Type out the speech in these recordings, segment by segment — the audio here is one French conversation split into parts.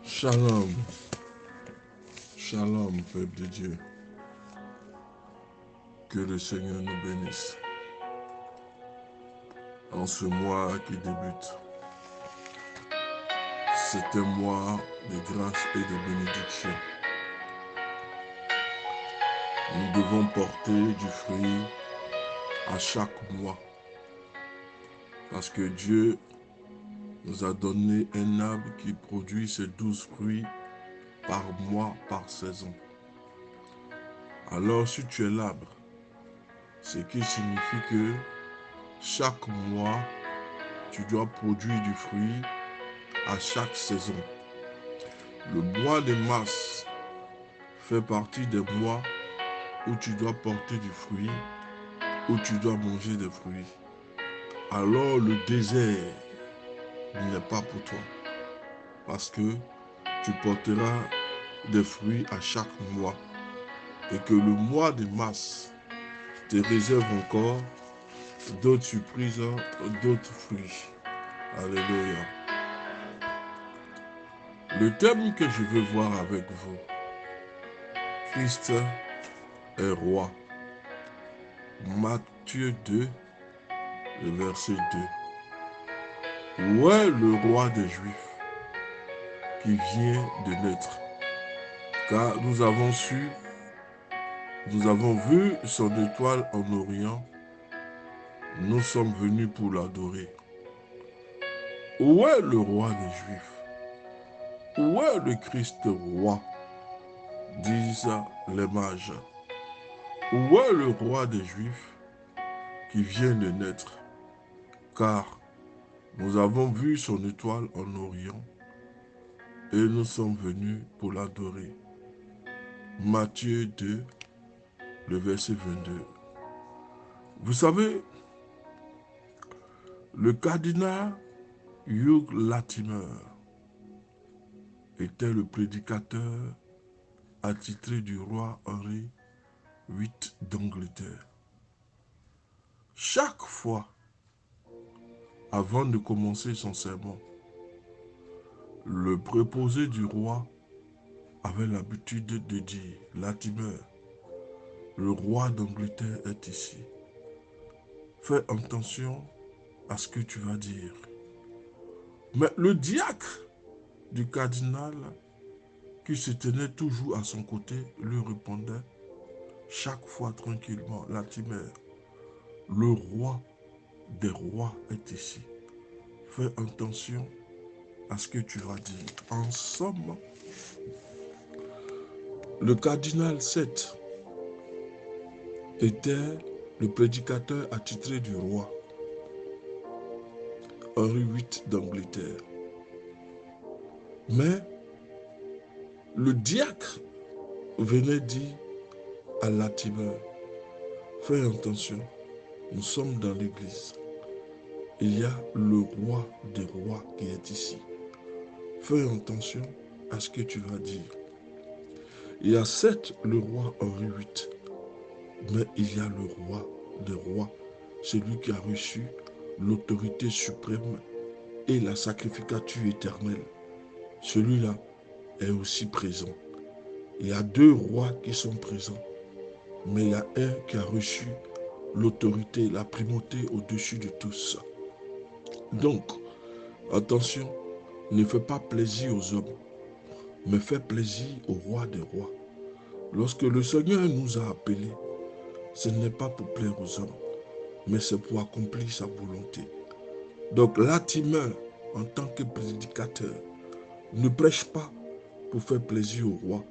Shalom, shalom, peuple de Dieu. Que le Seigneur nous bénisse en ce mois qui débute. C'est un mois de grâce et de bénédiction. Nous devons porter du fruit à chaque mois parce que Dieu nous a donné un arbre qui produit ses 12 fruits par mois, par saison. Alors si tu es l'arbre, ce qui signifie que chaque mois, tu dois produire du fruit à chaque saison. Le mois de mars fait partie des mois où tu dois porter du fruit, où tu dois manger des fruits. Alors le désert n'est pas pour toi, parce que tu porteras des fruits à chaque mois et que le mois de mars te réserve encore d'autres surprises, d'autres fruits. Alléluia. Le thème que je veux voir avec vous, Christ est roi. Matthieu 2, le verset 2. Où est le roi des Juifs qui vient de naître? Car nous avons vu son étoile en Orient, nous sommes venus pour l'adorer. Où est le roi des Juifs? Où est le Christ roi? Disent les mages. Où est le roi des Juifs qui vient de naître? Car nous avons vu son étoile en Orient et nous sommes venus pour l'adorer. Matthieu 2, le verset 22. Vous savez, le cardinal Hugh Latimer était le prédicateur attitré du roi Henri VIII d'Angleterre. Chaque fois, avant de commencer son sermon, le préposé du roi avait l'habitude de dire, Latimer, le roi d'Angleterre est ici. Fais attention à ce que tu vas dire. Mais le diacre du cardinal, qui se tenait toujours à son côté, lui répondait chaque fois tranquillement, Latimer, le roi des rois est ici. Fais attention à ce que tu vas dire. En somme, le cardinal VII était le prédicateur attitré du roi Henri VIII d'Angleterre. Mais le diacre venait dire à Latimer, fais attention, nous sommes dans l'église. Il y a le roi des rois qui est ici. Fais attention à ce que tu vas dire. Il y a certes le roi Henri VIII, mais il y a le roi des rois, celui qui a reçu l'autorité suprême et la sacrificature éternelle. Celui-là est aussi présent. Il y a deux rois qui sont présents, mais il y a un qui a reçu l'autorité, la primauté au-dessus de tous. Donc, attention, ne fais pas plaisir aux hommes, mais fais plaisir au roi des rois. Lorsque le Seigneur nous a appelés, ce n'est pas pour plaire aux hommes, mais c'est pour accomplir sa volonté. Donc Latimer, en tant que prédicateur, ne prêche pas pour faire plaisir au roi,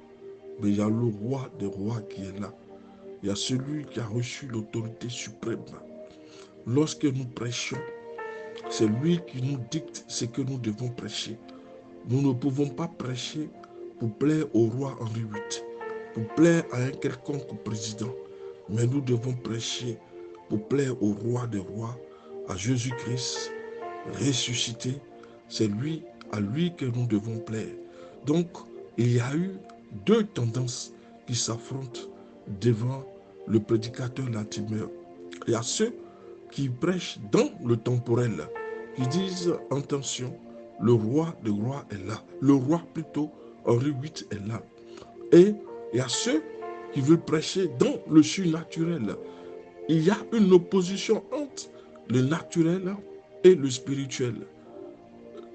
mais il y a le roi des rois qui est là. Il y a celui qui a reçu l'autorité suprême. Lorsque nous prêchons, c'est lui qui nous dicte ce que nous devons prêcher. Nous ne pouvons pas prêcher pour plaire au roi Henri VIII, pour plaire à un quelconque président, mais nous devons prêcher pour plaire au roi des rois, à Jésus-Christ ressuscité. C'est lui, à lui que nous devons plaire. Donc, il y a eu deux tendances qui s'affrontent devant le prédicateur Latimer. Il y a ceux qui prêchent dans le temporel, qui disent, attention, Le roi des rois est là. Le roi plutôt, Henri VIII est là. Et il y a ceux qui veulent prêcher dans le surnaturel. Il y a une opposition entre le naturel et le spirituel.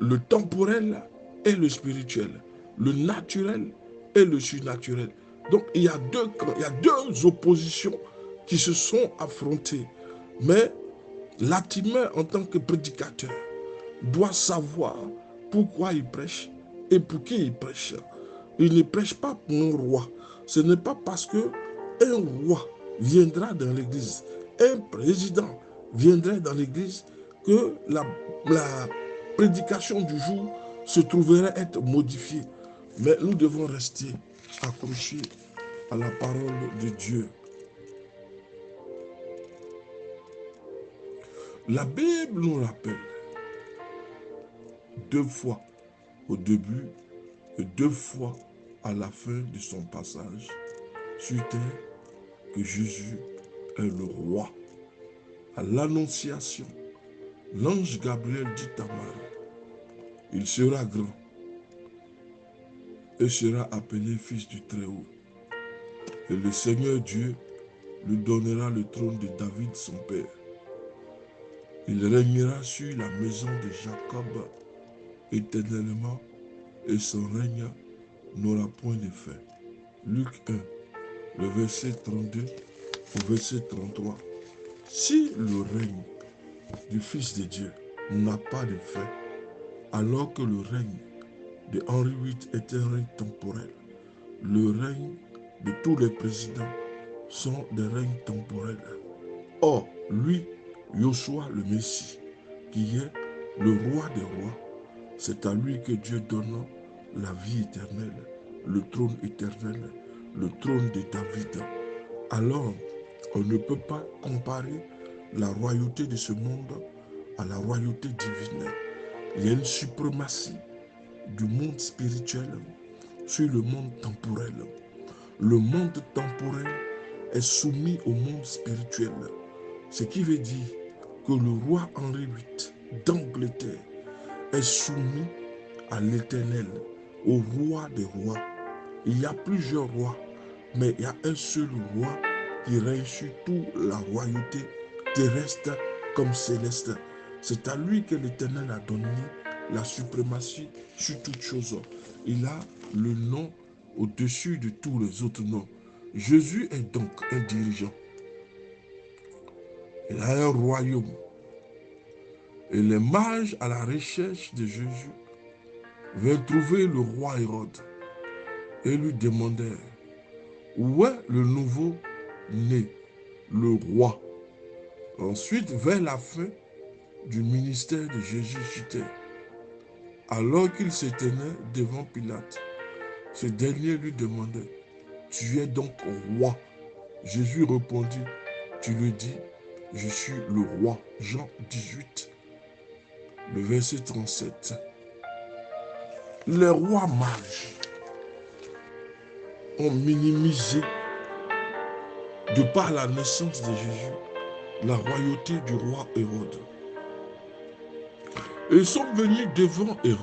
Le temporel et le spirituel. Le naturel et le surnaturel. Donc il y a deux oppositions qui se sont affrontées. Mais Latimer, en tant que prédicateur, doit savoir pourquoi il prêche et pour qui il prêche. Il ne prêche pas pour un roi. Ce n'est pas parce que un roi viendra dans l'église, un président viendrait dans l'église que la prédication du jour se trouverait être modifiée. Mais nous devons rester accrochés à la parole de Dieu. La Bible nous rappelle 2 fois au début et 2 fois à la fin de son passage sur terre que Jésus est le roi. À l'Annonciation, l'ange Gabriel dit à Marie, il sera grand et sera appelé fils du Très-Haut. Et le Seigneur Dieu lui donnera le trône de David son père. Il régnera sur la maison de Jacob éternellement et son règne n'aura point de fin. Luc 1, le verset 32 au verset 33. Si le règne du Fils de Dieu n'a pas de fin, alors que le règne de Henri VIII est un règne temporel, le règne de tous les présidents sont des règnes temporels. Or, lui, Yoshua le Messie, qui est le roi des rois, c'est à lui que Dieu donne la vie éternelle, le trône éternel, le trône de David. Alors, on ne peut pas comparer la royauté de ce monde à la royauté divine. Il y a une suprématie du monde spirituel sur le monde temporel. Le monde temporel est soumis au monde spirituel. Ce qui veut dire que le roi Henri VIII d'Angleterre est soumis à l'Éternel, au roi des rois. Il y a plusieurs rois, mais il y a un seul roi qui règne sur toute la royauté terrestre comme céleste. C'est à lui que l'Éternel a donné la suprématie sur toutes choses. Il a le nom au-dessus de tous les autres noms. Jésus est donc un dirigeant. Il a un royaume. Et les mages à la recherche de Jésus vinrent trouver le roi Hérode et lui demandèrent où est le nouveau-né, le roi. Ensuite, vers la fin du ministère de Jésus sur terre, alors qu'il se tenait devant Pilate, ce dernier lui demandait, tu es donc roi? Jésus répondit, tu le dis, je suis le roi. Jean 18, le verset 37. Les rois mages ont minimisé, de par la naissance de Jésus, la royauté du roi Hérode. Ils sont venus devant Hérode